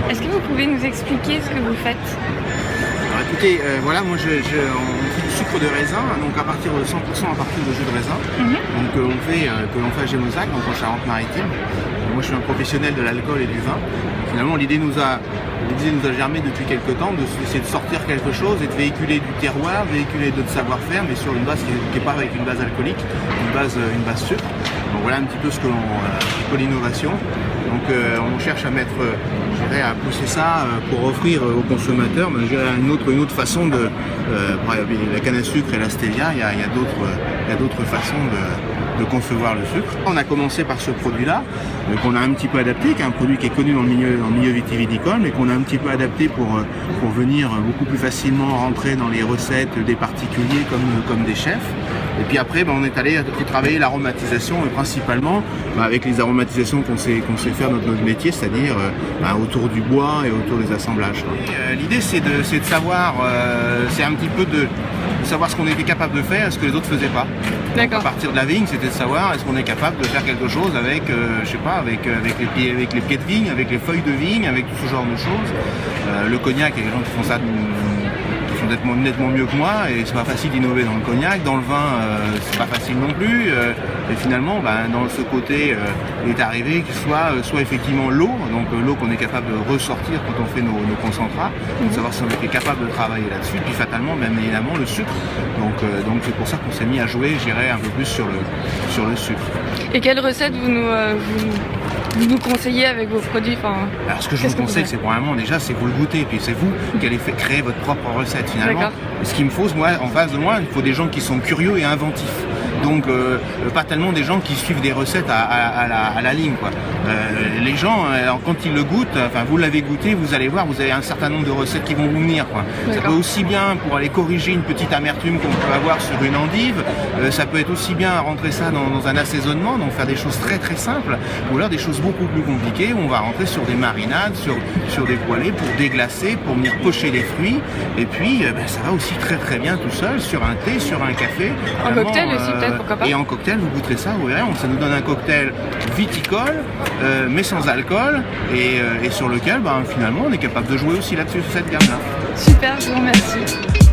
Est-ce que vous pouvez nous expliquer ce que vous faites? Alors écoutez, voilà, moi on fait du sucre de raisin, donc à partir de 100% à partir de jus de raisin. Donc que l'on fait à Gémozac, donc en Charente-Maritime. Moi je suis un professionnel de l'alcool et du vin. Finalement l'idée nous a germé depuis quelques temps d'essayer de sortir quelque chose et de véhiculer du terroir, véhiculer d'autres savoir-faire, mais sur une base qui n'est pas avec une base alcoolique, une base sucre. Donc voilà un petit peu ce que l'innovation. Donc on cherche à mettre, à pousser ça pour offrir aux consommateurs une autre façon de la canne à sucre et la stevia. Il y a d'autres façons de concevoir le sucre. On a commencé par ce produit-là, qu'on a un petit peu adapté, qui est un produit qui est connu dans le milieu vitivinicole, mais qu'on a un petit peu adapté pour venir beaucoup plus facilement rentrer dans les recettes des particuliers comme des chefs. Et puis après, on est allé travailler l'aromatisation, et principalement avec les aromatisations qu'on sait faire dans notre métier, c'est-à-dire autour du bois et autour des assemblages. L'idée, c'est de savoir, c'est un petit peu de savoir ce qu'on était capable de faire et ce que les autres faisaient pas. D'accord. À partir de la vigne, c'était de savoir est-ce qu'on est capable de faire quelque chose avec, avec les pieds de vigne, avec les feuilles de vigne, avec tout ce genre de choses. Le cognac, il y a des gens qui font ça nettement mieux que moi, et c'est pas facile d'innover dans le cognac. Dans le vin, c'est pas facile non plus. Et finalement, dans ce côté est arrivé que soit effectivement l'eau, donc l'eau qu'on est capable de ressortir quand on fait nos concentrats, de savoir si on était capable de travailler là-dessus, puis fatalement, bien évidemment, le sucre. Donc c'est pour ça qu'on s'est mis à jouer, j'irais un peu plus sur le sucre. Et quelle recette vous nous conseillez avec vos produits? Alors ce que je vous conseille, c'est vraiment déjà, c'est vous le goûter, puis c'est vous qui allez créer votre propre recette finalement. Ce qu'il me faut, moi, en face de moi, il faut des gens qui sont curieux et inventifs. Donc pas tellement des gens qui suivent des recettes à la ligne, quoi. Les gens, quand ils le goûtent, vous l'avez goûté, vous allez voir, vous avez un certain nombre de recettes qui vont vous venir, quoi. Ça peut aussi bien pour aller corriger une petite amertume qu'on peut avoir sur une endive, ça peut être aussi bien rentrer ça dans un assaisonnement, donc faire des choses très très simples, ou alors des choses beaucoup plus compliquées où on va rentrer sur des marinades, sur des poêlés pour déglacer, pour venir pocher les fruits, et puis ça va aussi très très bien tout seul sur un thé, sur un café. En cocktail aussi peut-être, pourquoi pas. Et en cocktail, vous goûterez ça, vous verrez, ça nous donne un cocktail viticole, mais sans alcool, et sur lequel finalement on est capable de jouer aussi là-dessus, sur cette gamme-là. Super, je vous remercie.